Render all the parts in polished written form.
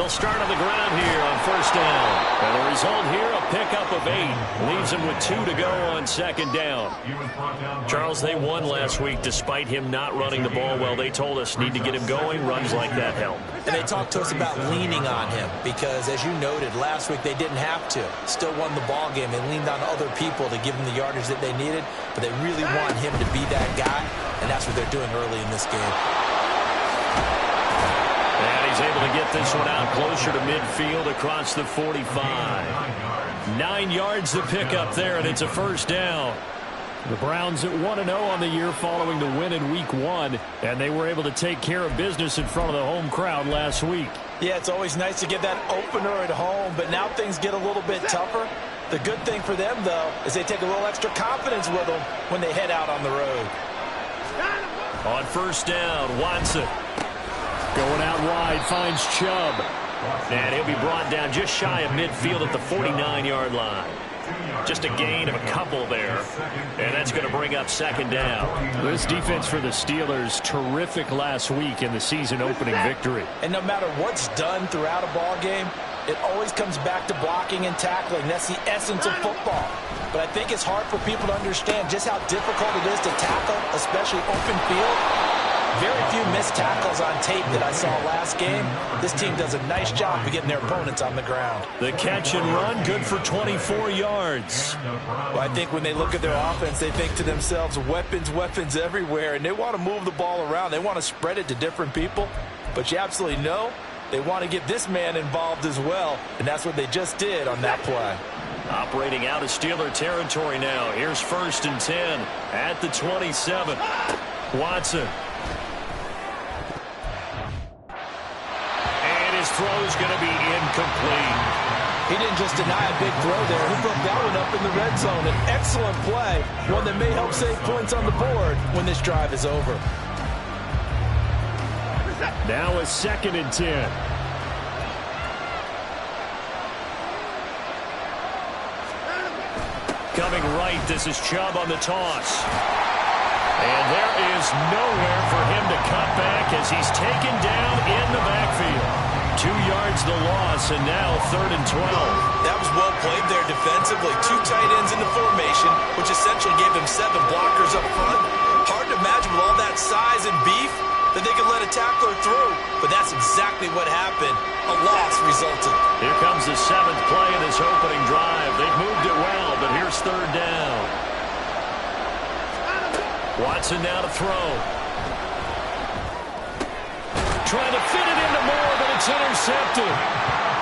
They'll start on the ground here on first down. And the result here, a pickup of 8. Leaves them with 2 to go on second down. Charles, they won last week despite him not running the ball well. They told us need to get him going. Runs like that help. And they talked to us about leaning on him because, as you noted, last week they didn't have to. Still won the ball game. They leaned on other people to give them the yardage that they needed, but they really want him to be that guy, and that's what they're doing early in this game. And he's able to get this one out closer to midfield across the 45. 9 yards to pick up there, and it's a first down. The Browns at 1-0 on the year following the win in Week 1, and they were able to take care of business in front of the home crowd last week. Yeah, it's always nice to get that opener at home, but now things get a little bit tougher. The good thing for them, though, is they take a little extra confidence with them when they head out on the road. On first down, Watson. Going out wide, finds Chubb. And he'll be brought down just shy of midfield at the 49-yard line. Just a gain of a couple there. And that's going to bring up second down. This defense for the Steelers, terrific last week in the season-opening victory. And no matter what's done throughout a ball game, it always comes back to blocking and tackling. That's the essence of football. But I think it's hard for people to understand just how difficult it is to tackle, especially open field. Very few missed tackles on tape that I saw last game. This team does a nice job of getting their opponents on the ground. The catch and run, good for 24 yards. Well, I think when they look at their offense, they think to themselves, weapons, weapons everywhere, and they want to move the ball around. They want to spread it to different people. But you absolutely know they want to get this man involved as well, and that's what they just did on that play. Operating out of Steeler territory now. Here's first and 10 at the 27. Watson. His throw is going to be incomplete. He didn't just deny a big throw there. He broke that one up in the red zone. An excellent play, one that may help save points on the board when this drive is over. Now a second and 10. Coming right, this is Chubb on the toss. And there is nowhere for him to cut back as he's taken down in the backfield. 2 yards the loss, and now third and 12. That was well played there defensively. 2 tight ends in the formation, which essentially gave him 7 blockers up front. Hard to imagine with all that size and beef that they could let a tackler through, but that's exactly what happened. A loss resulted. Here comes the 7th play of this opening drive. They've moved it well, but here's third down. Watson now to throw. Trying to fit it into Moore, but it's intercepted.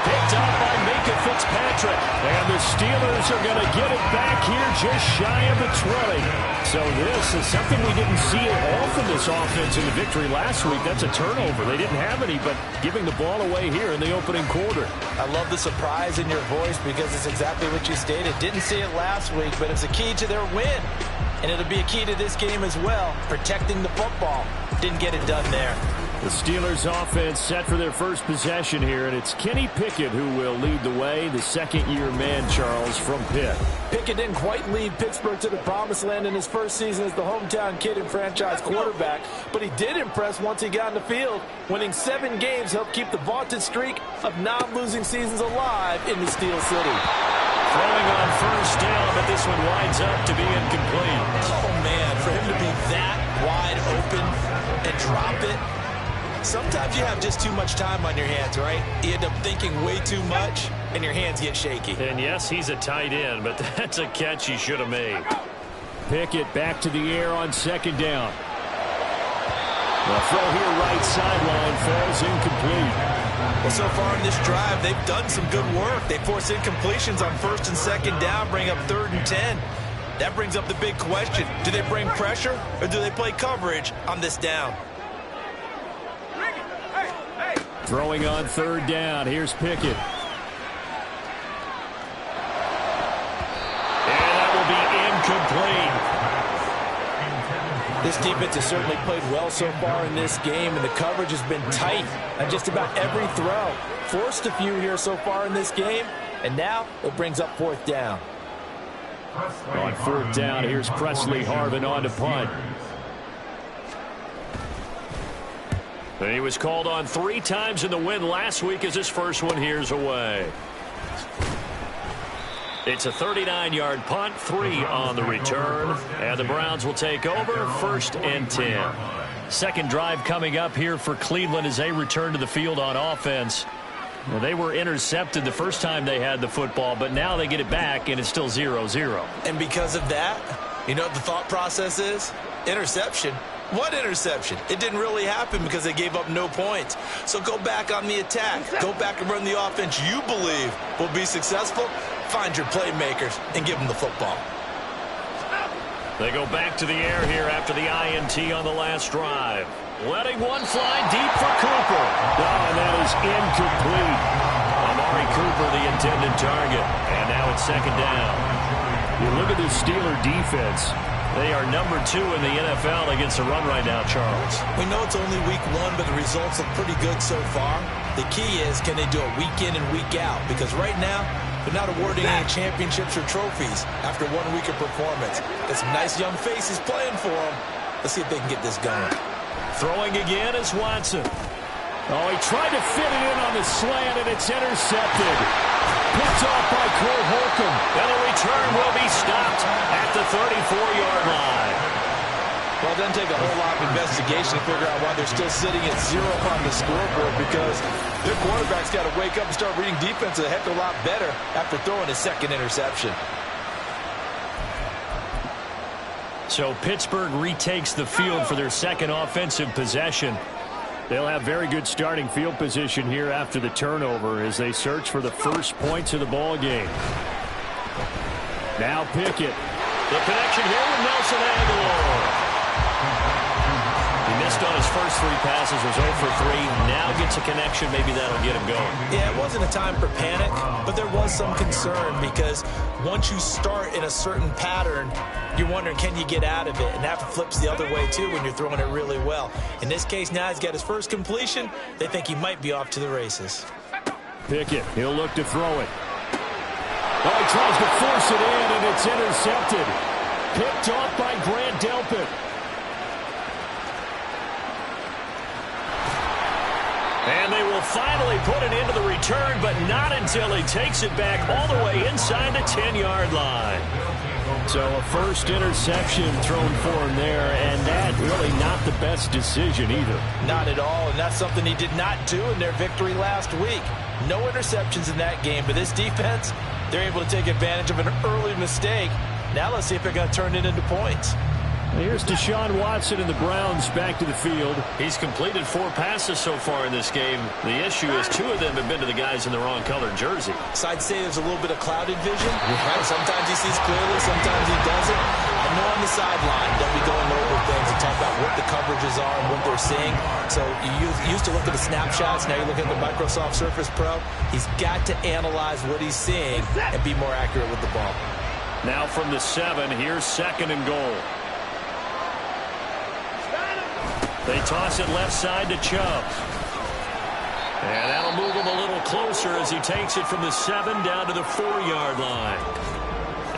Picked up by Minkah Fitzpatrick. And the Steelers are going to get it back here just shy of the 20. So this is something we didn't see at all from this offense in the victory last week. That's a turnover. They didn't have any, but giving the ball away here in the opening quarter. I love the surprise in your voice because it's exactly what you stated. Didn't see it last week, but it's a key to their win. And it'll be a key to this game as well, protecting the football. Didn't get it done there. The Steelers offense set for their first possession here, and it's Kenny Pickett who will lead the way, the second-year man, Charles, from Pitt. Pickett didn't quite lead Pittsburgh to the promised land in his first season as the hometown kid and franchise quarterback, but he did impress once he got in the field. Winning 7 games helped keep the vaunted streak of non-losing seasons alive in the Steel City. Throwing on first down, but this one winds up to be incomplete. Oh, man, for him to be that wide open and drop it. Sometimes you have just too much time on your hands, right? You end up thinking way too much, and your hands get shaky. And yes, he's a tight end, but that's a catch he should have made. Pickett back to the air on second down. The throw here right sideline falls incomplete. Well, so far in this drive, they've done some good work. They force incompletions on first and second down, bring up third and 10. That brings up the big question. Do they bring pressure, or do they play coverage on this down? Throwing on third down. Here's Pickett. And that will be incomplete. This defense has certainly played well so far in this game, and the coverage has been tight on just about every throw. Forced a few here so far in this game, and now it brings up fourth down. On fourth down, here's Presley Harvin on to punt. And he was called on 3 times in the win last week as his first one here's away. It's a 39-yard punt, 3 on the return. And the Browns will take over, 1st and 10. Second drive coming up here for Cleveland as they return to the field on offense. Well, they were intercepted the first time they had the football, but now they get it back, and it's still 0-0. And because of that, you know what the thought process is? Interception. What interception? It didn't really happen because they gave up no points. So go back on the attack. Go back and run the offense you believe will be successful. Find your playmakers and give them the football. They go back to the air here after the INT on the last drive. Letting one fly deep for Cooper. Oh, and that is incomplete. Amari Cooper, the intended target. And now it's 2nd down. You look at this Steeler defense. They are number 2 in the NFL against the run right now, Charles. We know it's only week 1, but the results look pretty good so far. The key is, can they do it week in and week out? Because right now, they're not awarding any championships or trophies after 1 week of performance. Got some nice young faces playing for them. Let's see if they can get this going. Throwing again is Watson. Oh, he tried to fit it in on the slant, and it's intercepted. Picked off by Cole Holcomb. And the return will be stopped at the 34-yard line. Well, it doesn't take a whole lot of investigation to figure out why they're still sitting at 0 on the scoreboard, because their quarterback's got to wake up and start reading defense a heck of a lot better after throwing his 2nd interception. So Pittsburgh retakes the field for their 2nd offensive possession. They'll have very good starting field position here after the turnover as they search for the first points of the ball game. Now Pickett. The connection here with Nelson Agholor. He missed on his first 3 passes, was 0 for 3. Now gets a connection. Maybe that'll get him going. Yeah, it wasn't a time for panic, but there was some concern because once you start in a certain pattern, you're wondering, can you get out of it? And that flips the other way, too, when you're throwing it really well. In this case, now he's got his first completion. They think he might be off to the races. Pickett, he'll look to throw it. Oh, he tries to force it in, and it's intercepted. Picked off by Grant Delpit. And they will finally put it into the return, but not until he takes it back all the way inside the 10-yard line. So a first interception thrown for him there, and that really not the best decision either. Not at all, and that's something he did not do in their victory last week. No interceptions in that game, but this defense, they're able to take advantage of an early mistake. Now let's see if they're going to turn it into points. Here's Deshaun Watson and the Browns back to the field. He's completed 4 passes so far in this game. The issue is 2 of them have been to the guys in the wrong colored jersey. So I'd say there's a little bit of clouded vision. Right? Sometimes he sees clearly, sometimes he doesn't. I know on the sideline they'll be going over things and talk about what the coverages are and what they're seeing. So you used to look at the snapshots. Now you look at the Microsoft Surface Pro. He's got to analyze what he's seeing and be more accurate with the ball. Now from the 7, here's 2nd and goal. They toss it left side to Chubb. And that'll move him a little closer as he takes it from the 7 down to the 4-yard line.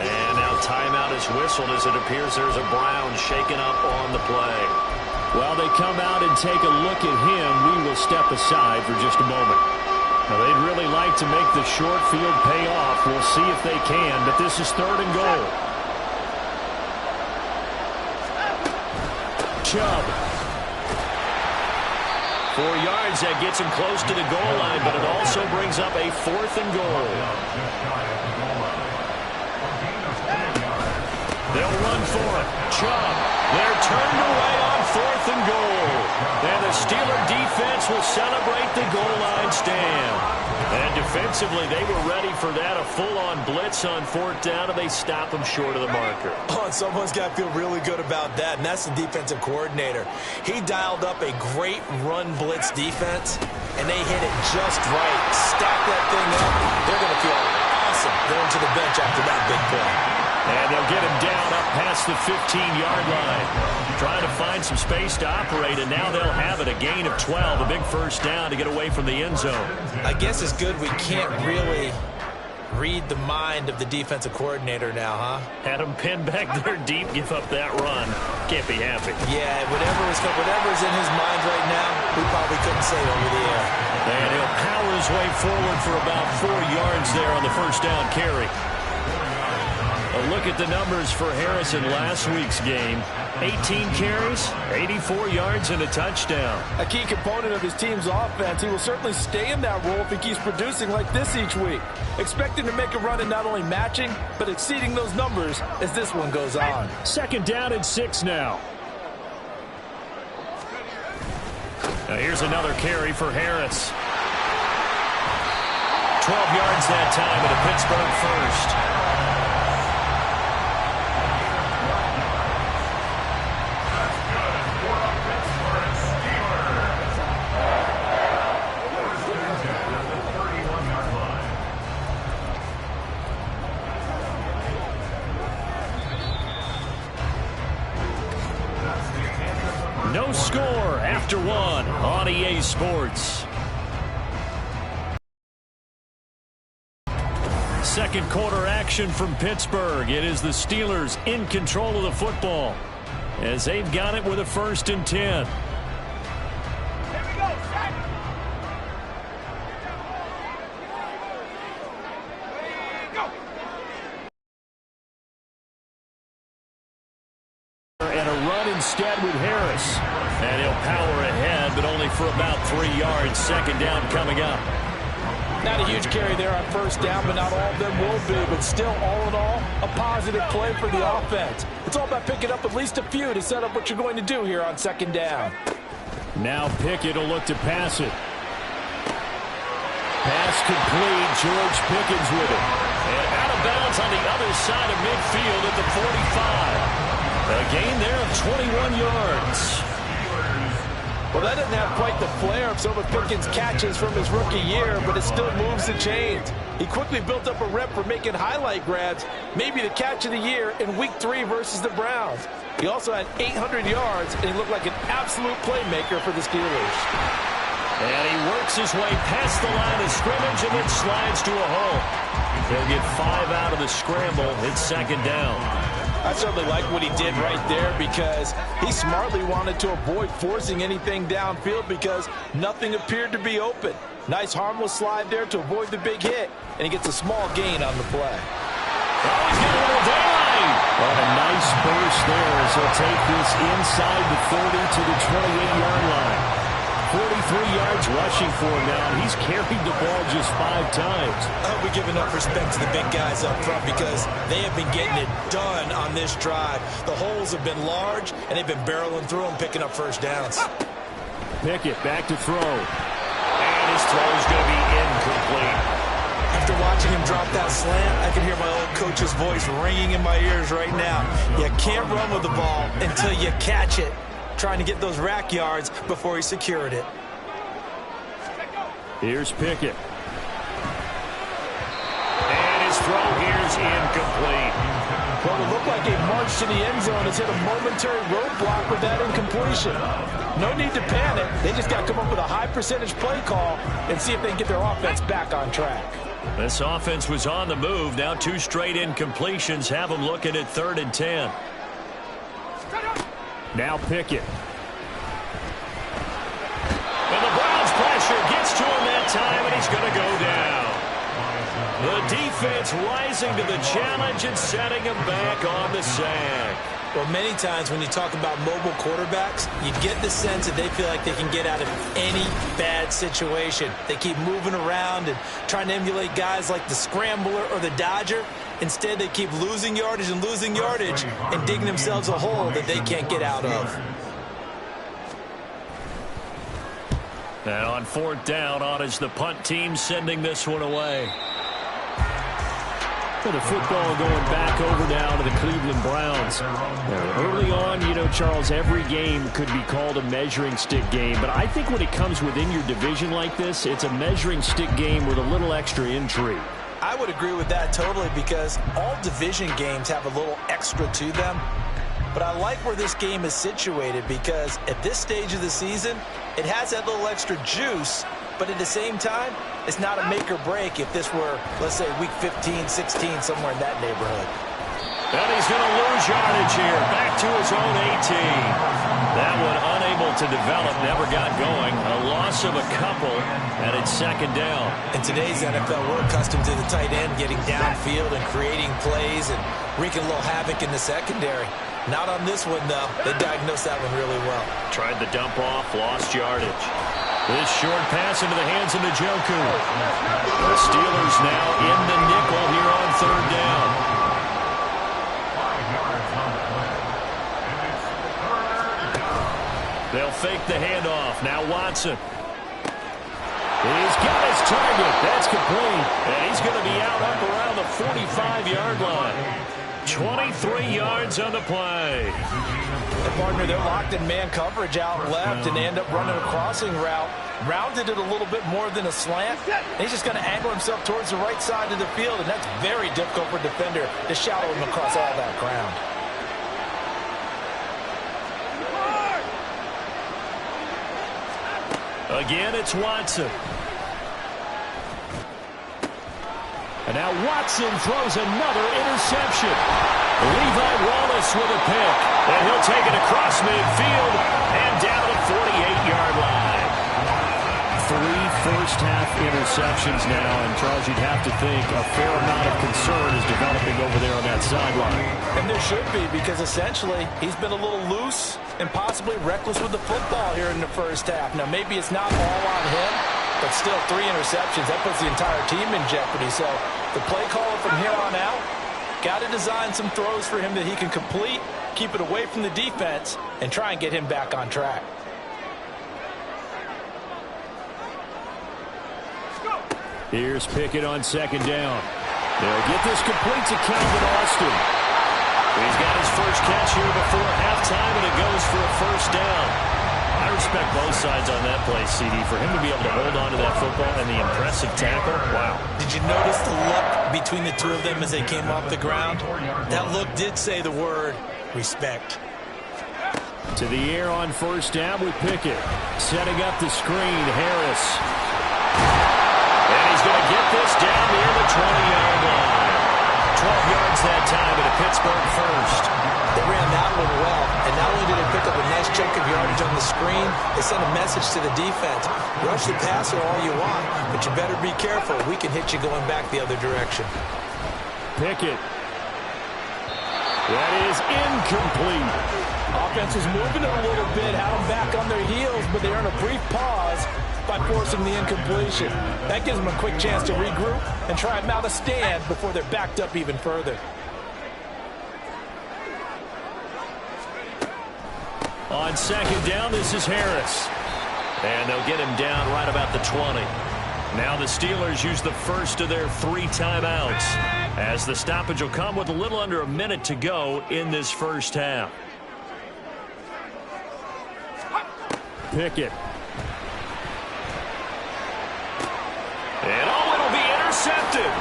And now timeout is whistled as it appears there's a Brown shaken up on the play. While they come out and take a look at him, we will step aside for just a moment. Now, they'd really like to make the short field pay off. We'll see if they can, but this is 3rd and goal. Chubb. 4 yards, that gets him close to the goal line, but it also brings up a 4th and goal. They'll run for it. Chubb. They're turned away on 4th and goal. And the Steeler defense will celebrate the goal line stand. And defensively, they were ready for that, a full-on blitz on 4th down, and they stop them short of the marker. Oh, and someone's got to feel really good about that, and that's the defensive coordinator. He dialed up a great run blitz defense, and they hit it just right. Stack that thing up. They're going to feel awesome going to the bench after that big play. And they'll get him down up past the 15-yard line. Trying to find some space to operate, and now they'll have it. A gain of 12, a big first down to get away from the end zone. I guess it's good we can't really Read the mind of the defensive coordinator now, huh? Had him pinned back there deep, give up that run. Can't be happy. Yeah, whatever's in his mind right now, we probably couldn't say over the air. And he'll power his way forward for about 4 yards there on the first down carry. A look at the numbers for Harrison last week's game. 18 carries, 84 yards, and a touchdown. A key component of his team's offense. He will certainly stay in that role if he keeps producing like this each week. Expect him to make a run and not only matching, but exceeding those numbers as this one goes on. 2nd down and 6 now. Now here's another carry for Harris. 12 yards that time at a Pittsburgh first. No score after 1 on EA Sports. Second quarter action from Pittsburgh. It is the Steelers in control of the football as they've got it with a 1st and 10. Instead with Harris. And he'll power ahead, but only for about 3 yards. 2nd down coming up. Not a huge carry there on 1st down, but not all of them will be. But still, all in all, a positive play for the offense. It's all about picking up at least a few to set up what you're going to do here on 2nd down. Now Pickett will look to pass it. Pass complete. George Pickens with it. And out of bounds on the other side of midfield at the 45. A gain there of 21 yards. Well, that doesn't have quite the flair of some of Pickens' catches from his rookie year, but it still moves the chains. He quickly built up a rep for making highlight grabs, maybe the catch of the year in Week 3 versus the Browns. He also had 800 yards, and he looked like an absolute playmaker for the Steelers. And he works his way past the line of scrimmage and then slides to a hole. He'll get 5 out of the scramble. It's 2nd down. I certainly like what he did right there because he smartly wanted to avoid forcing anything downfield because nothing appeared to be open. Nice harmless slide there to avoid the big hit, and he gets a small gain on the play. Oh, he's got a little daylight. And a nice burst there as he'll take this inside the 30 to the 28-yard line. 43 yards rushing for him now, and he's carried the ball just 5 times. I hope we give enough respect to the big guys up front because they have been getting it done on this drive. The holes have been large, and they've been barreling through them, picking up 1st downs. Pickett back to throw. And his throw is going to be incomplete. After watching him drop that slant, I can hear my old coach's voice ringing in my ears right now. You can't run with the ball until you catch it. Trying to get those rack yards before he secured it. Here's Pickett. And his throw here's incomplete. Well, it looked like a march to the end zone has hit a momentary roadblock with that incompletion. No need to panic. They just got to come up with a high percentage play call and see if they can get their offense back on track. This offense was on the move. Now 2 straight incompletions have them looking at 3rd and 10. Now Pickett. And the Browns pressure gets to him that time, and he's going to go down. The defense rising to the challenge and setting him back on the sack. Well, many times when you talk about mobile quarterbacks, you get the sense that they feel like they can get out of any bad situation. They keep moving around and trying to emulate guys like the Scrambler or the Dodger. Instead, they keep losing yardage and digging themselves a hole that they can't get out of. And on 4th down, on is the punt team sending this one away. So the football going back over now to the Cleveland Browns. Now, early on, you know, Charles, every game could be called a measuring stick game. But I think when it comes within your division like this, it's a measuring stick game with a little extra intrigue. I would agree with that totally because all division games have a little extra to them. But I like where this game is situated because at this stage of the season, it has that little extra juice, but at the same time, it's not a make or break if this were, let's say, week 15, 16, somewhere in that neighborhood. And he's going to lose yardage here. Back to his own 18. That one unable to develop, never got going. A loss of a couple, and it's second down. In today's NFL, we're accustomed to the tight end getting downfield and creating plays and wreaking a little havoc in the secondary. Not on this one, though. They diagnosed that one really well. Tried the dump off, lost yardage. This short pass into the hands of Njoku. The Steelers now in the nickel here on third down. They'll fake the handoff. Now Watson. He's got his target. That's complete. And he's going to be out up around the 45-yard line. 23 yards on the play. The partner, they're locked in man coverage out left, and they end up running a crossing route. Rounded it a little bit more than a slant. He's just going to angle himself towards the right side of the field, and that's very difficult for a defender to shadow him across all that ground. Again, it's Watson. And now Watson throws another interception. Levi Wallace with a pick. And he'll take it across midfield and down the 48-yard line. 3 first-half interceptions now. And, Charles, you'd have to think a fair amount of concern is developing over there on that sideline. And there should be, because essentially he's been a little loose and possibly reckless with the football here in the first half. Now, maybe it's not all on him, but still 3 interceptions. That puts the entire team in jeopardy. So the play caller from here on out got to design some throws for him that he can complete, keep it away from the defense, and try and get him back on track. Here's Pickett on second down. They'll get this complete to Calvin Austin. He's got his first catch here before halftime, and it goes for a first down. I respect both sides on that play, CD. For him to be able to hold on to that football and the impressive tackle, wow. Did you notice the look between the two of them as they came off the ground? That look did say the word respect. To the air on first down with Pickett. Setting up the screen, Harris. And he's going to get this down near the 20-yard line. 12 yards that time at a Pittsburgh first. They ran that one well, and not only did they pick up a nice chunk of yardage on the screen, they sent a message to the defense. Rush the passer all you want, but you better be careful. We can hit you going back the other direction. Pickett. That is incomplete. Offense was moving it a little bit, had them back on their heels, but they earned a brief pause by forcing the incompletion. That gives them a quick chance to regroup and try and mount a stand before they're backed up even further. On second down, this is Harris. And they'll get him down right about the 20. Now the Steelers use the first of their 3 timeouts, as the stoppage will come with a little under a minute to go in this first half. Pickett. And it'll be intercepted.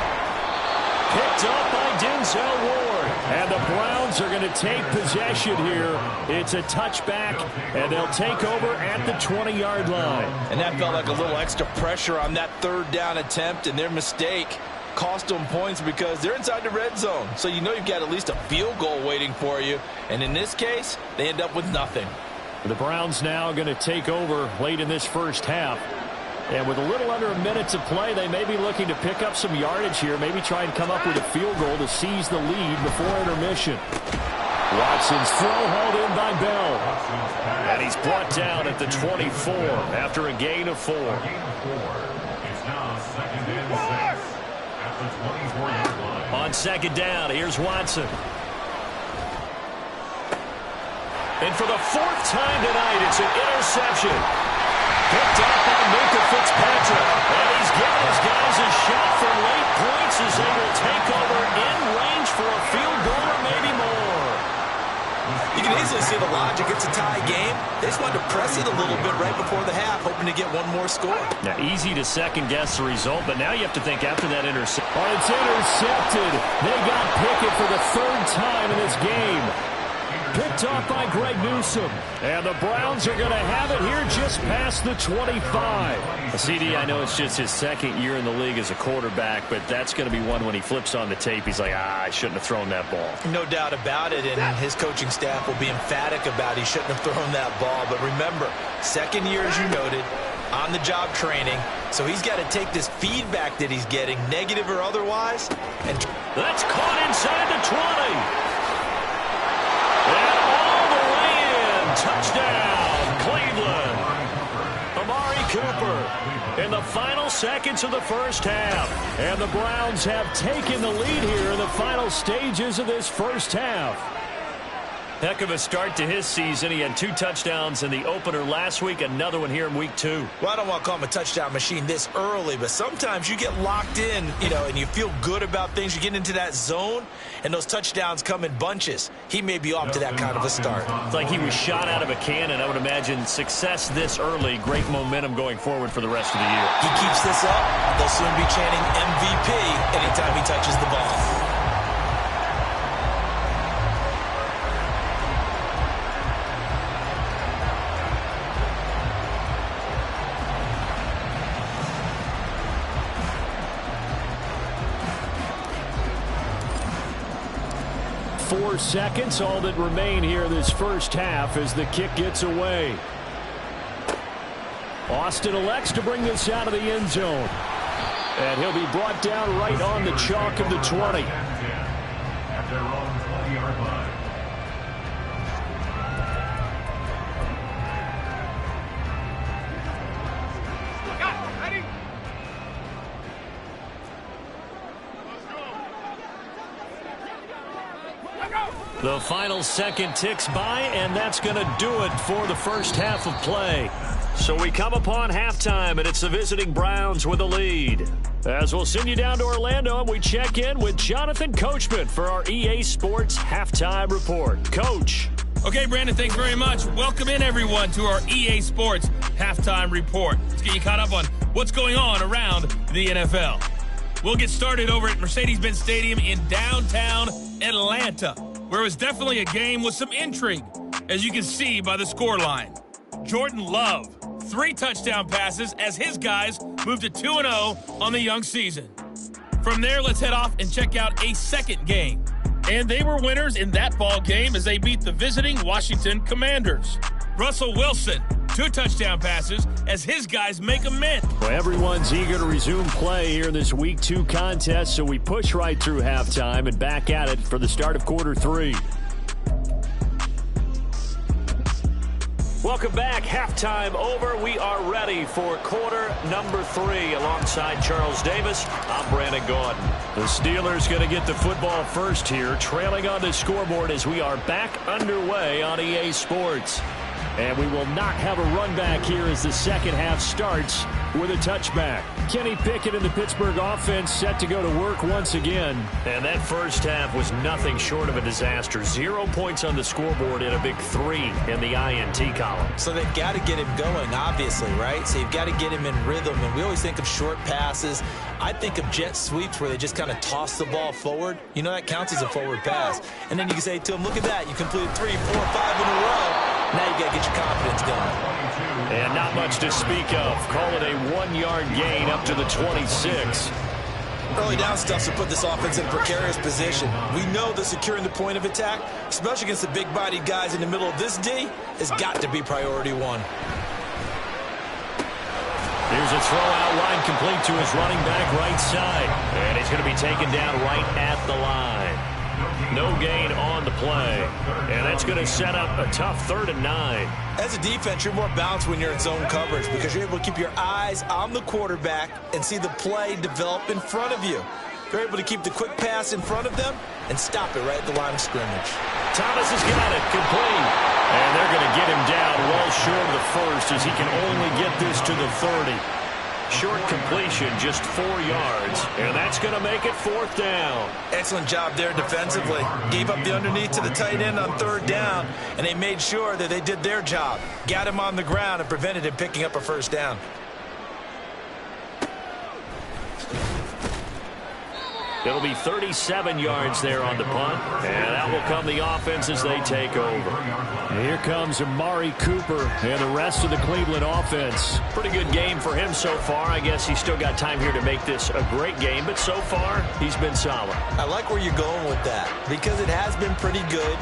Picked up by Denzel Ward. And the Browns are going to take possession here. It's a touchback, and they'll take over at the 20-yard line. And that felt like a little extra pressure on that third down attempt, and their mistake cost them points because they're inside the red zone. So you know you've got at least a field goal waiting for you. And in this case, they end up with nothing. The Browns now going to take over late in this first half. And with a little under a minute to play, they may be looking to pick up some yardage here, maybe try and come up with a field goal to seize the lead before intermission. Watson's throw hauled in by Bell. And he's brought down at the 24 after a gain of 4. On second down, here's Watson. And for the 4th time tonight, it's an interception. Picked up by Minkah Fitzpatrick. And he's giving his guys a shot for late points as they will take over in range for a field goal or maybe more. You can easily see the logic. It's a tie game. They just wanted to press it a little bit right before the half, hoping to get one more score. Now, easy to second-guess the result, but now you have to think after that interception. Oh, it's intercepted. They got Pickett for the 3rd time in this game. picked off by Greg Newsome. And the Browns are going to have it here just past the 25. CD, I know it's just his second year in the league as a quarterback, but that's going to be one when he flips on the tape. He's like, I shouldn't have thrown that ball. No doubt about it, and his coaching staff will be emphatic about he shouldn't have thrown that ball. But remember, second year, as you noted, on-the-job training, so he's got to take this feedback that he's getting, negative or otherwise. And that's caught inside the 20. And all the way in. Touchdown, Cleveland. Amari Cooper in the final seconds of the first half. And the Browns have taken the lead here in the final stages of this first half. Heck of a start to his season. He had 2 touchdowns in the opener last week, another one here in week 2. Well, I don't want to call him a touchdown machine this early, but sometimes you get locked in, and you feel good about things. You get into that zone, and those touchdowns come in bunches. He may be off to that kind of a start. It's like he was shot out of a cannon. I would imagine success this early, great momentum going forward for the rest of the year. He keeps this up, they'll soon be chanting MVP anytime he touches the ball. Four seconds, all that remain here this first half as the kick gets away. Austin elects to bring this out of the end zone. And he'll be brought down right on the chalk of the 20. At their own 20-yard line. The final second ticks by, and that's going to do it for the first half of play. So we come upon halftime, and it's the visiting Browns with a lead. As we'll send you down to Orlando, and we check in with Jonathan Coachman for our EA Sports Halftime Report. Coach. Okay, Brandon, thanks very much. Welcome in, everyone, to our EA Sports Halftime Report. Let's get you caught up on what's going on around the NFL. We'll get started over at Mercedes-Benz Stadium in downtown Atlanta, where it was definitely a game with some intrigue, as you can see by the scoreline. Jordan Love, 3 touchdown passes as his guys moved to 2-0 on the young season. From there, let's head off and check out a second game. And they were winners in that ball game as they beat the visiting Washington Commanders. Russell Wilson, 2 touchdown passes as his guys make amends. Well, everyone's eager to resume play here in this Week 2 contest, so we push right through halftime and back at it for the start of quarter 3. Welcome back. Halftime over. We are ready for quarter number 3. Alongside Charles Davis, I'm Brandon Gaudin. The Steelers going to get the football first here, trailing on the scoreboard as we are back underway on EA Sports. And we will not have a run back here as the second half starts with a touchback. Kenny Pickett in the Pittsburgh offense set to go to work once again. And that first half was nothing short of a disaster. 0 points on the scoreboard and a big 3 in the INT column. So they've got to get him going, obviously, right? So you've got to get him in rhythm. And we always think of short passes. I think of jet sweeps where they just kind of toss the ball forward. You know, that counts as a forward pass. And then you can say to him, look at that. You completed 3, 4, 5 in a row. Now you got to get your confidence going. And not much to speak of. Call it a 1-yard gain up to the 26. Early down stuff to put this offense in a precarious position. We know that securing the point of attack, especially against the big-bodied guys in the middle of this D, has got to be priority 1. Here's a throw out line complete to his running back right side. And he's going to be taken down right at the line. No gain on the play. And that's going to set up a tough 3rd and 9. As a defense, you're more balanced when you're in zone coverage because you're able to keep your eyes on the quarterback and see the play develop in front of you. You're able to keep the quick pass in front of them and stop it right at the line of scrimmage. Thomas has got it complete. And they're going to get him down well short of the first as he can only get this to the 30. Short completion, just 4 yards, and that's going to make it 4th down. Excellent job there defensively. Gave up the underneath to the tight end on 3rd down, and they made sure that they did their job. Got him on the ground and prevented him picking up a 1st down. It'll be 37 yards there on the punt, and out will come the offense as they take over. And here comes Amari Cooper and the rest of the Cleveland offense. Pretty good game for him so far. I guess he's still got time here to make this a great game, but so far he's been solid. I like where you're going with that because it has been pretty good,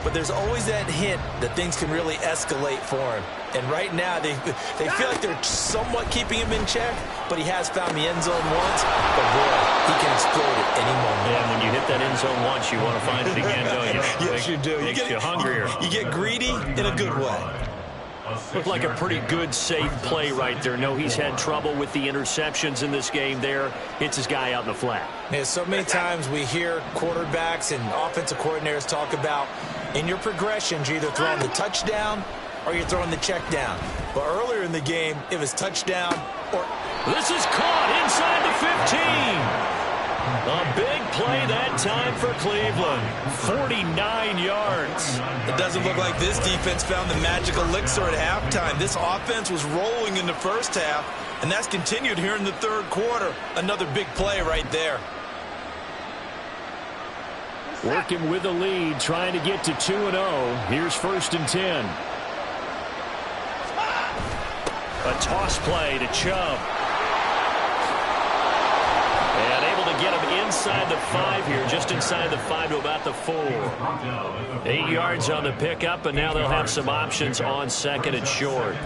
but there's always that hint that things can really escalate for him. And right now, they feel like they're somewhat keeping him in check, but he has found the end zone once. But, boy, he can explode at any moment. Yeah, when you hit that end zone once, you want to find it again, don't you? Yes, you do. Makes you hungrier. You get greedy in a good way. Looked like a pretty good, safe play right there. No, he's had trouble with the interceptions in this game there. Hits his guy out in the flat. Yeah, so many times we hear quarterbacks and offensive coordinators talk about in your progressions, you're either throwing the touchdown or you're throwing the check down. But earlier in the game, it was touchdown or... This is caught inside the 15. A big play that time for Cleveland. 49 yards. It doesn't look like this defense found the magic elixir at halftime. This offense was rolling in the first half, and that's continued here in the third quarter. Another big play right there. Working with the lead, trying to get to 2-0. Here's 1st and 10. A toss play to Chubb. And able to get him inside the 5 here, just inside the 5 to about the 4. 8 yards on the pickup, and now they'll have some options on 2nd and short.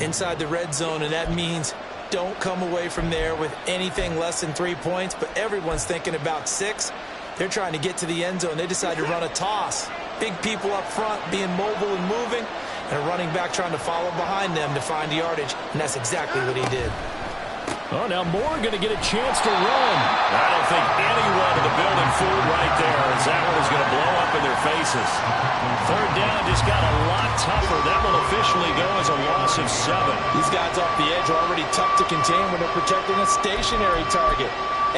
Inside the red zone, and that means don't come away from there with anything less than 3 points, but everyone's thinking about 6. They're trying to get to the end zone. They decide to run a toss. Big people up front being mobile and moving, and a running back trying to follow behind them to find yardage, and that's exactly what he did. Oh, now Moore going to get a chance to run. I don't think anyone in the building fooled right there as that one is going to blow up in their faces. 3rd down just got a lot tougher. That will officially go as a loss of 7. These guys off the edge are already tough to contain when they're protecting a stationary target.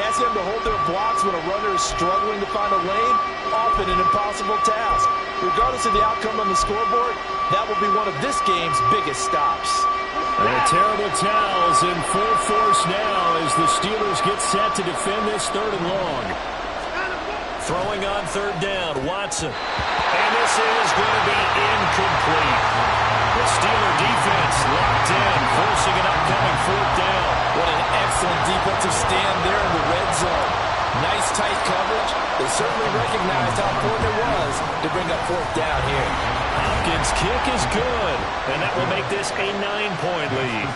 Ask them to hold their blocks when a runner is struggling to find a lane, often an impossible task. Regardless of the outcome on the scoreboard, that will be one of this game's biggest stops. And a terrible towels in full force now as the Steelers get set to defend this 3rd and long. Throwing on 3rd down, Watson. And this is going to be incomplete. The Steeler defense locked in, forcing an upcoming 4th down. What an excellent defensive stand there in the red zone. Nice tight coverage. They certainly recognized how important it was to bring up 4th down here. Hopkins' kick is good, and that will make this a 9-point lead.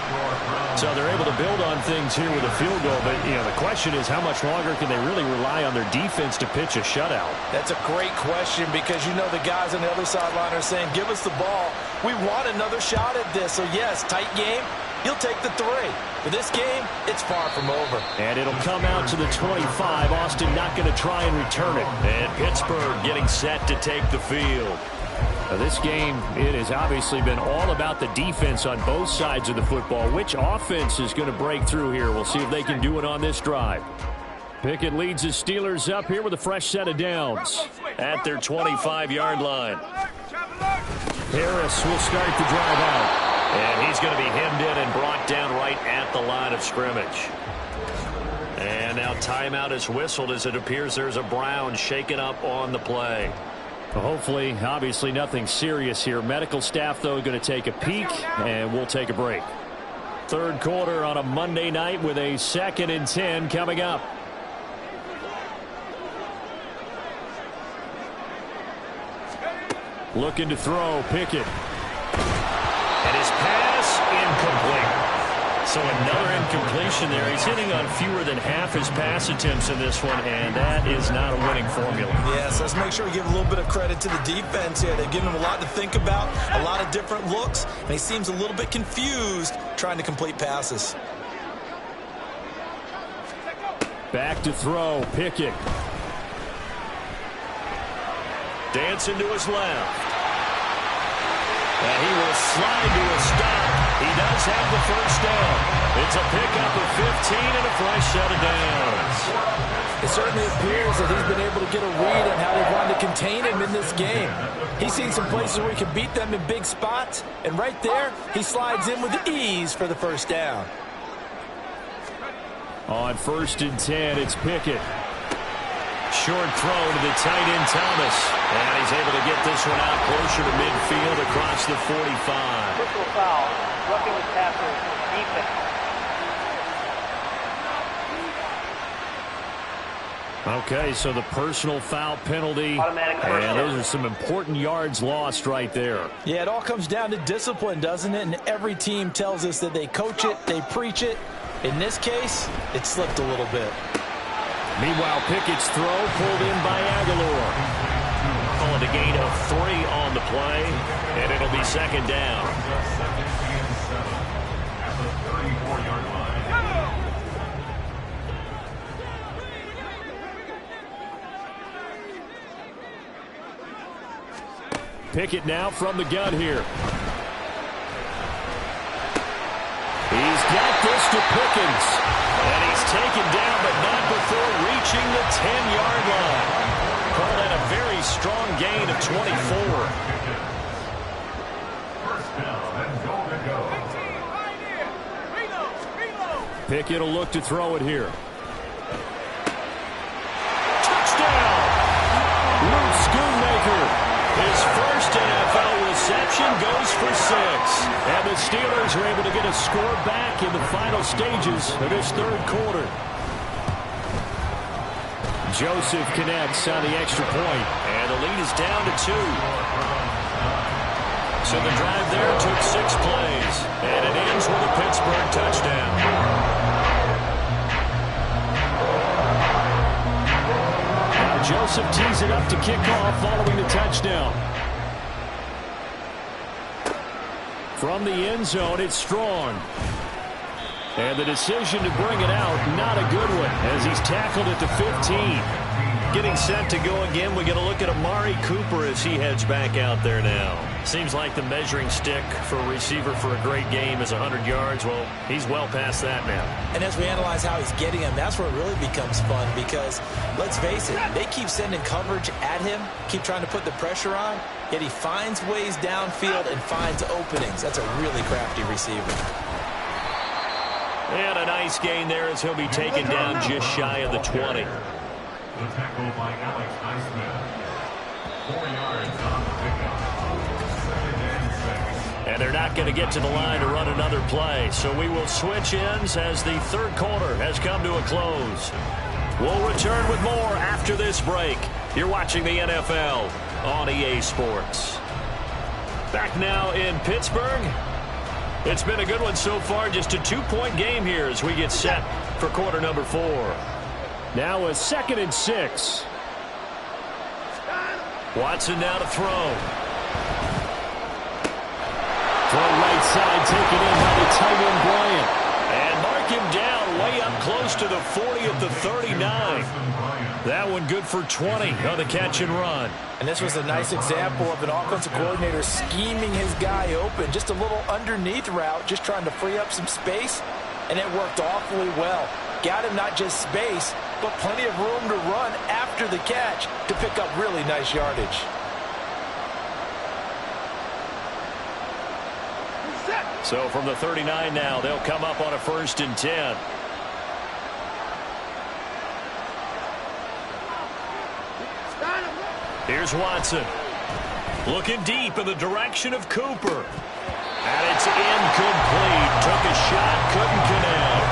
So they're able to build on things here with a field goal, but the question is how much longer can they really rely on their defense to pitch a shutout? That's a great question because the guys on the other sideline are saying, give us the ball. We want another shot at this. So yes, tight game. He'll take the 3. For this game, it's far from over. And it'll come out to the 25. Austin not going to try and return it. And Pittsburgh getting set to take the field. Now this game, it has obviously been all about the defense on both sides of the football. Which offense is going to break through here? We'll see if they can do it on this drive. Pickett leads his Steelers up here with a fresh set of downs. At their 25-yard line. Harris will start the drive out. And he's going to be hemmed in and brought down right at the line of scrimmage. And now timeout is whistled as it appears there's a Brown shaken up on the play. Well, hopefully, obviously nothing serious here. Medical staff, though, going to take a peek, and we'll take a break. 3rd quarter on a Monday night with a 2nd and 10 coming up. Looking to throw, Pickett. And his pass incomplete. So another incompletion there. He's hitting on fewer than half his pass attempts in this one, and that is not a winning formula. Yes, let's make sure we give a little bit of credit to the defense here. They've given him a lot to think about, a lot of different looks, and he seems a little bit confused trying to complete passes. Back to throw, Pickett. Dancing to his left. And he will slide to a stop. He does have the 1st down. It's a pickup of 15 and a fresh set of downs. It certainly appears that he's been able to get a read on how they wanted to contain him in this game. He's seen some places where he can beat them in big spots, and right there, he slides in with ease for the 1st down. On 1st and 10, it's Pickett. Short throw to the tight end, Thomas. And he's able to get this one out closer to midfield across the 45. Personal foul, roughing the passer, defense. Okay, so the personal foul penalty, and those are some important yards lost right there. Yeah, it all comes down to discipline, doesn't it? And every team tells us that they coach it, they preach it. In this case, it slipped a little bit. Meanwhile, Pickett's throw pulled in by Aguilar. Call it a gain of 3 on the play, and it'll be second down. Pickett now from the gun here. He's got this to Pickens. And he's taken down, but not before reaching the 10-yard line. Call that a very strong gain of 24. Pickett will look to throw it here. Touchdown! Luke Schoonmaker. His first NFL reception goes for 6. And the Steelers are able to get a score back in the final stages of this third quarter. Joseph connects on the extra point. And the lead is down to 2. So the drive there took 6 plays. And it ends with a Pittsburgh touchdown. Joseph tees it up to kick off following the touchdown. From the end zone, it's Strong. And the decision to bring it out, not a good one, as he's tackled at the 15. Getting set to go again, we're going to look at Amari Cooper as he heads back out there now. Seems like the measuring stick for a receiver for a great game is 100 yards. Well, he's well past that now. And as we analyze how he's getting him, that's where it really becomes fun because, let's face it, they keep sending coverage at him, keep trying to put the pressure on, yet he finds ways downfield and finds openings. That's a really crafty receiver. And a nice gain there as he'll be taken down just shy of the 20. The tackle by Alex Highsmith. 4 yards on the pickup. And they're not going to get to the line to run another play. So we will switch ends as the third quarter has come to a close. We'll return with more after this break. You're watching the NFL on EA Sports. Back now in Pittsburgh. It's been a good one so far. Just a 2-point game here as we get set for quarter number 4. Now a 2nd and 6. Watson now to throw. Throw right side, taken in by the tight end Bryant. And mark him down way up close to the 40 at the 39. That one good for 20 on the catch and run. And this was a nice example of an offensive coordinator scheming his guy open. Just a little underneath route, just trying to free up some space. And it worked awfully well. Got him not just space, but plenty of room to run after the catch to pick up really nice yardage. So from the 39 now, they'll come up on a 1st and 10. Here's Watson. Looking deep in the direction of Cooper. And it's incomplete. Took a shot, couldn't connect.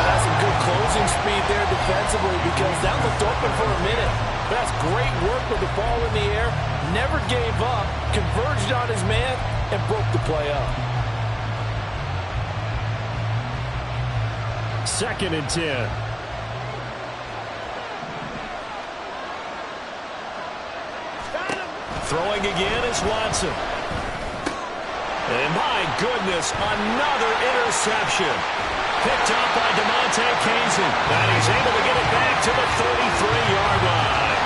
That's some good closing speed there defensively because that looked open for a minute. That's great work with the ball in the air. Never gave up, converged on his man, and broke the play up. 2nd and 10. Throwing again is Watson. And my goodness, another interception. Picked up by DeMonte Kazin. And he's able to get it back to the 33-yard line.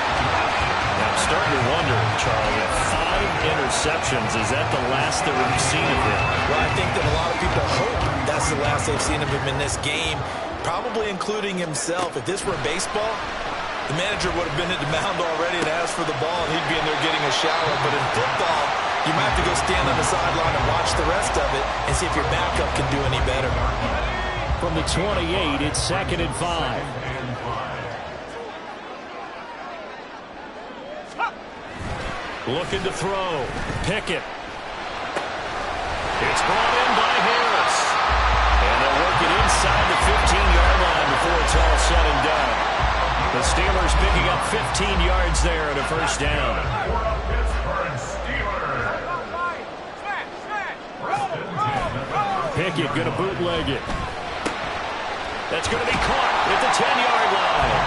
I'm starting to wonder, Charlie, 5 interceptions. Is that the last that we've seen of him? Well, I think that a lot of people hope that's the last they've seen of him in this game, probably including himself. If this were baseball, the manager would have been at the mound already and asked for the ball, and he'd be in there getting a shower. But in football, you might have to go stand on the sideline and watch the rest of it and see if your backup can do any better. From the 28, it's 2nd and 5. Looking to throw. Pickett. It's brought in by Harris. And they'll work it inside the 15-yard line before it's all said and done. The Steelers picking up 15 yards there at a first down. Pickett going to bootleg it. That's going to be caught at the 10-yard line.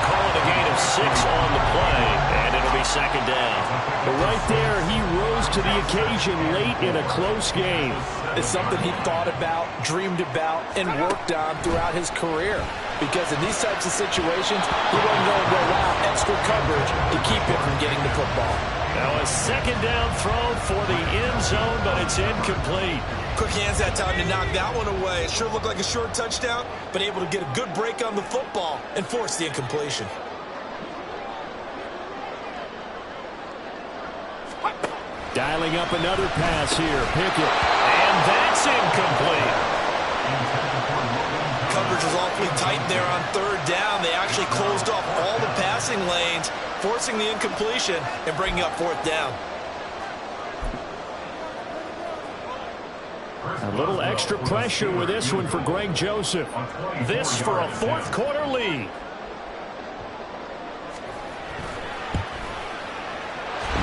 Call it a gain of 6 on the play, and it'll be second down. But right there, he rose to the occasion late in a close game. It's something he thought about, dreamed about, and worked on throughout his career. Because in these types of situations, he wasn't going to allow extra coverage to keep him from getting the football. Now a second down throw for the end zone, but it's incomplete. Quick hands that time to knock that one away. It sure looked like a short touchdown, but able to get a good break on the football and force the incompletion. Dialing up another pass here. Pickett. And that's incomplete. Coverage was awfully tight there on third down. They actually closed off all the passing lanes, forcing the incompletion and bringing up fourth down. A little extra pressure with this one for Greg Joseph. This for a fourth quarter lead.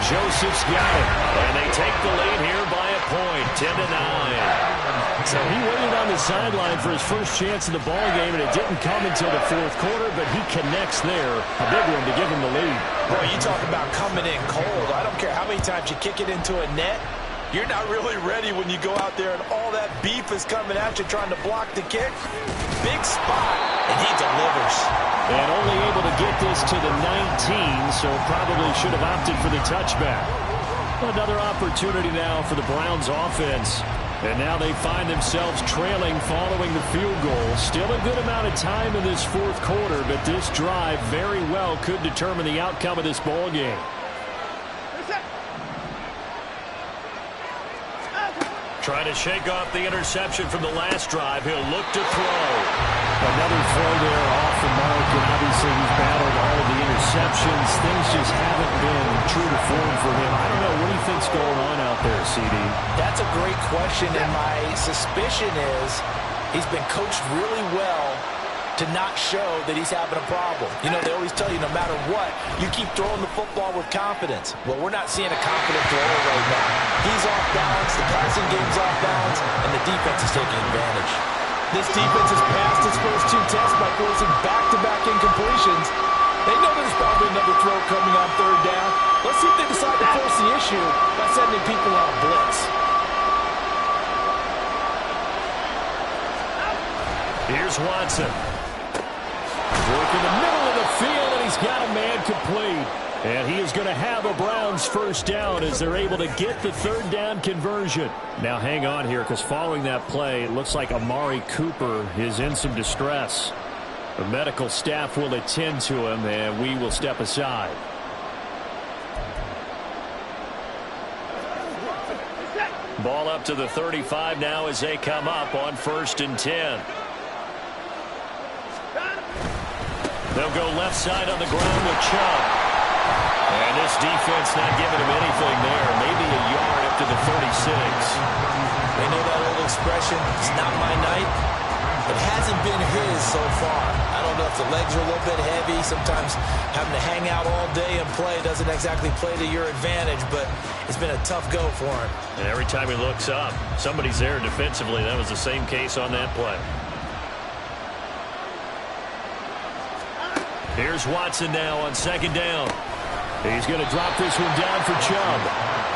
Joseph's got it. And they take the lead here by a point, 10-9. So he waited on the sideline for his first chance in the ball game, and it didn't come until the fourth quarter, but he connects there. A big one to give him the lead. Boy, you talk about coming in cold. I don't care how many times you kick it into a net. You're not really ready when you go out there and all that beef is coming at you trying to block the kick. Big spot, and he delivers. And only able to get this to the 19, so probably should have opted for the touchback. Another opportunity now for the Browns offense. And now they find themselves trailing following the field goal. Still a good amount of time in this fourth quarter, but this drive very well could determine the outcome of this ball game. Trying to shake off the interception from the last drive. He'll look to throw. Another throw there off the mark, and obviously he's battled all of the interceptions. Things just haven't been true to form for him. I don't know. What do you think's going on out there, CD? That's a great question, and my suspicion is he's been coached really well to not show that he's having a problem. You know, they always tell you no matter what, you keep throwing the football with confidence. Well, we're not seeing a confident thrower right now. He's off balance, the passing game's off balance, and the defense is taking advantage. This defense has passed its first two tests by forcing back-to-back incompletions. They know there's probably another throw coming on third down. Let's see if they decide to force the issue by sending people on a blitz. Here's Watson. Work in the middle of the field, and he's got a man complete. And he is going to have a Browns first down as they're able to get the third down conversion. Now hang on here, because following that play, it looks like Amari Cooper is in some distress. The medical staff will attend to him, and we will step aside. Ball up to the 35 now as they come up on 1st and 10. They'll go left side on the ground with Chubb. And this defense not giving him anything there. Maybe a yard up to the 36. They know that old expression, it's not my night. It hasn't been his so far. I don't know if the legs are a little bit heavy. Sometimes having to hang out all day and play doesn't exactly play to your advantage, but it's been a tough go for him. And every time he looks up, somebody's there defensively. That was the same case on that play. Here's Watson now on 2nd down. He's going to drop this one down for Chubb.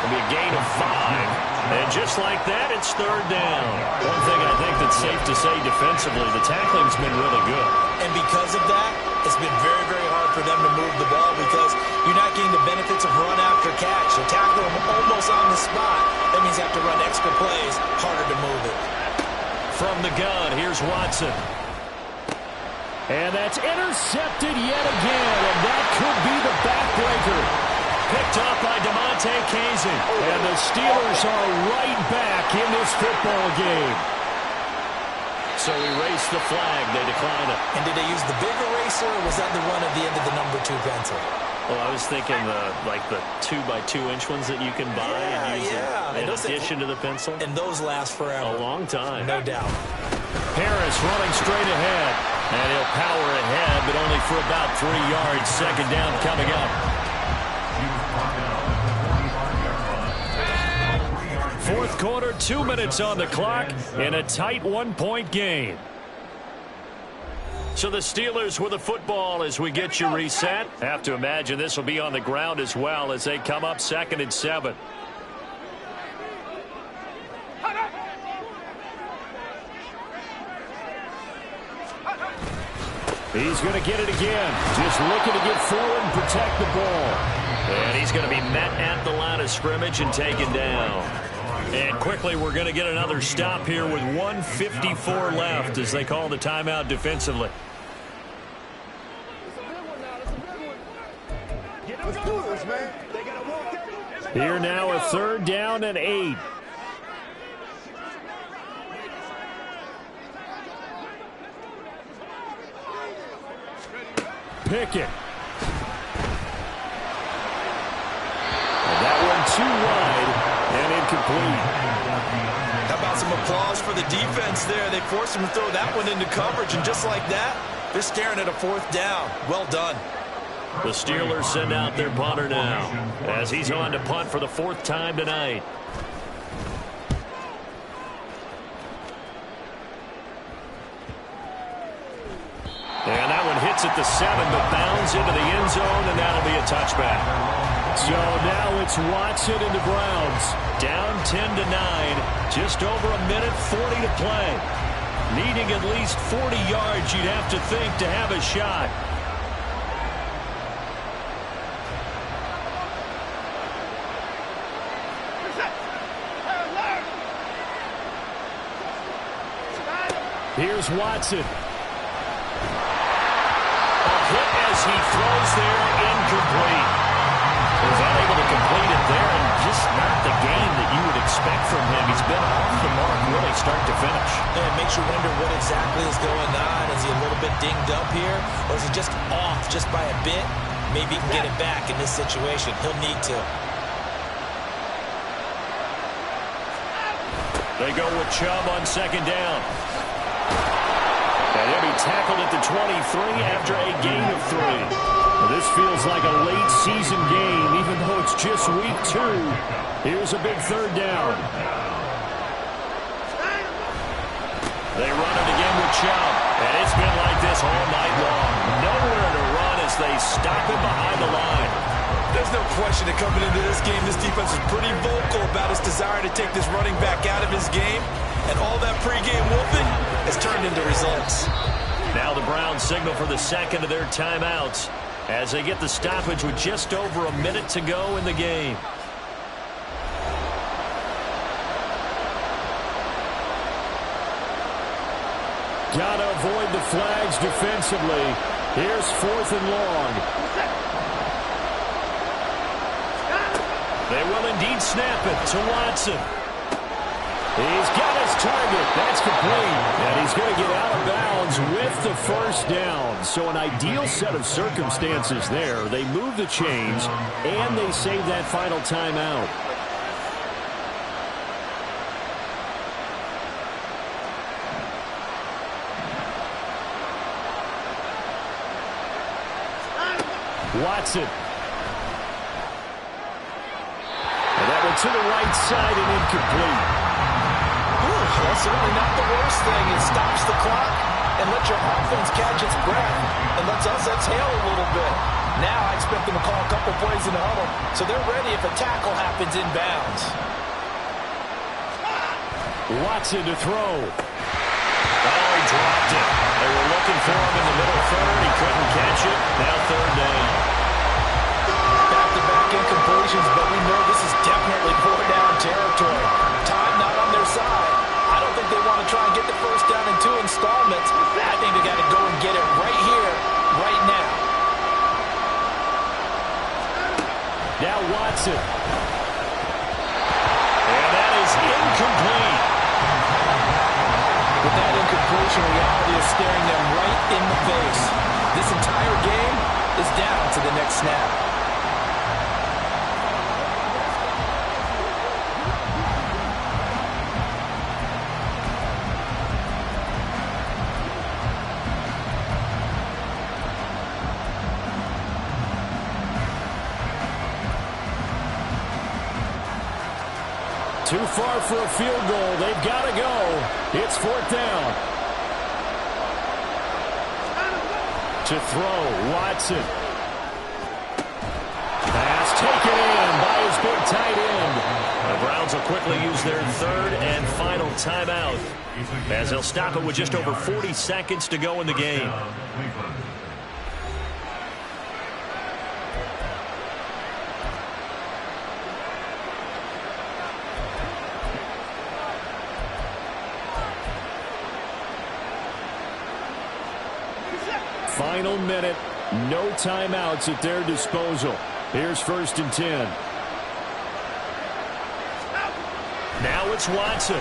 It'll be a gain of 5. And just like that, it's 3rd down. One thing I think that's safe to say defensively, the tackling's been really good. And because of that, it's been very, very hard for them to move the ball because you're not getting the benefits of run after catch. You're tackling them almost on the spot. That means you have to run extra plays, harder to move it. From the gun, here's Watson. And that's intercepted yet again, and that could be the backbreaker. Picked up by DeMonte Casey. And the Steelers are right back in this football game. So erase the flag. They decline it. And did they use the big eraser, or was that the run at the end of the number 2 pencil? Well, I was thinking the 2x2-inch ones that you can buy and use in addition to the pencil. And those last forever. A long time. No doubt. Harris running straight ahead. And he'll power ahead, but only for about 3 yards. Second down coming up. Fourth quarter, 2 minutes on the clock in a tight 1-point game. So the Steelers with the football as we get you reset. Have to imagine this will be on the ground as well as they come up 2nd and 7. He's going to get it again. Just looking to get forward and protect the ball. And he's going to be met at the line of scrimmage and taken down. And quickly, we're going to get another stop here with 1:54 left as they call the timeout defensively. Here now, a 3rd down and 8. Pickett. And that one too wide and incomplete. How about some applause for the defense there? They forced him to throw that one into coverage, and just like that, they're staring at a 4th down. Well done. The Steelers send out their punter now as he's on to punt for the 4th time tonight. And that one hits at the 7, but bounds into the end zone, and that'll be a touchback. So now it's Watson and the Browns. Down 10-9, just over a minute 40 to play. Needing at least 40 yards, you'd have to think, to have a shot. Here's Watson. Hit as he throws there, incomplete. Was unable to complete it there, and just not the game that you would expect from him. He's been off the mark really start to finish. Yeah, it makes you wonder what exactly is going on. Is he a little bit dinged up here, or is he just off just by a bit? Maybe he can get it back in this situation. He'll need to. They go with Chubb on 2nd down. And he'll be tackled at the 23 after a gain of 3. Well, this feels like a late season game, even though it's just week 2. Here's a big 3rd down. They run it again with Chubb. And it's been like this all night long. Nowhere to run as they stop him behind the line. There's no question that coming into this game, this defense is pretty vocal about its desire to take this running back out of his game. And all that pregame wolfing has turned into results. Now the Browns signal for the 2nd of their timeouts as they get the stoppage with just over a minute to go in the game. Got to avoid the flags defensively. Here's 4th and long. They will indeed snap it to Watson. He's got his target. That's complete. And he's going to get out of bounds with the 1st down. So an ideal set of circumstances there. They move the chains, and they save that final timeout. Watson. And that one to the right side and incomplete. That's certainly not the worst thing. It stops the clock and lets your offense catch its breath and lets us exhale a little bit. Now I expect them to call a couple plays in the huddle so they're ready if a tackle happens inbounds. Watson to throw. Oh, he dropped it. They were looking for him in the middle 3rd. He couldn't catch it. Now 3rd down. Back-to-back incompletions, but we know this is definitely 4-down territory. Time not on their side. I don't think they want to try and get the 1st down in 2 installments. I think they got to go and get it right here, right now. Now Watson. And that is incomplete. With that incompletion, reality is staring them right in the face. This entire game is down to the next snap. Too far for a field goal. They've got to go. It's 4th down. To throw, Watson. Pass taken in by his big tight end. The Browns will quickly use their 3rd and final timeout as they'll stop it with just over 40 seconds to go in the game. Final minute. No timeouts at their disposal. Here's 1st and 10. Now it's Watson.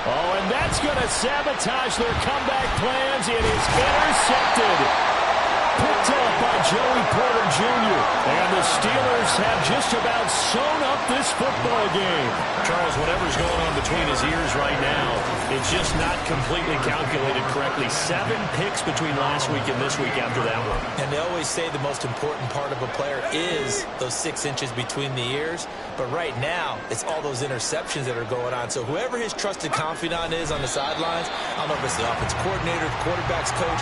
Oh, and that's going to sabotage their comeback plans. It is intercepted. Picked up by Joey Porter Jr. And the Steelers have just about sewn up this football game. Charles, whatever's going on between his ears right now, it's just not completely calculated correctly. 7 picks between last week and this week after that one. And they always say the most important part of a player is those 6 inches between the ears. But right now, it's all those interceptions that are going on. So whoever his trusted confidant is on the sidelines, I don't know if it's the offensive coordinator, the quarterback's coach,